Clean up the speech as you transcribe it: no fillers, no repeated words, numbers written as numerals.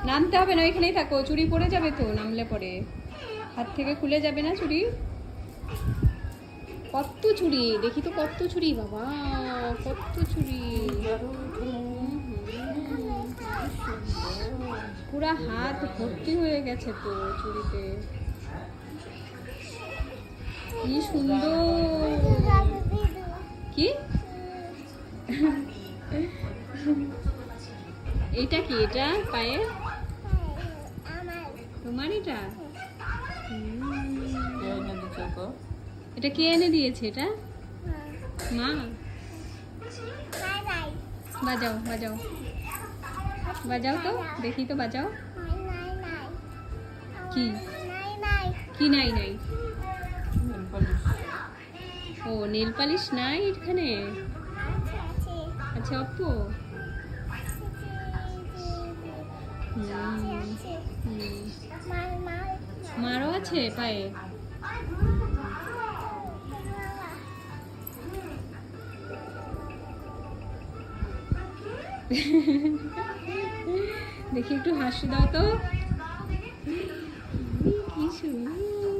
নামতে হবে না, ওইখানেই থাকো, চুড়ি পড়ে যাবে তো নামলে পরে, হাত থেকে খুলে যাবে না চুড়ি। কত চুড়ি দেখি তো, কত চুড়ি বাবা, কত চুড়ি, পুরা হাত ভর্তি হয়ে গেছে তো চুড়িতে। কি সুন্দর। কি এটা কি, এটা পায়ে তোমার? এটা এটা কে এনে দিয়েছে? এটা মা? বাজাও বাজাও বাজাও তো দেখি তো, বাজাও। কি কি নাই নাই? ও নেল পালিশ নাই এখানে? আচ্ছা অপ্পু, মারও আছে পায়ে? দেখি একটু হাসি দাও তো, কি সুন্দর।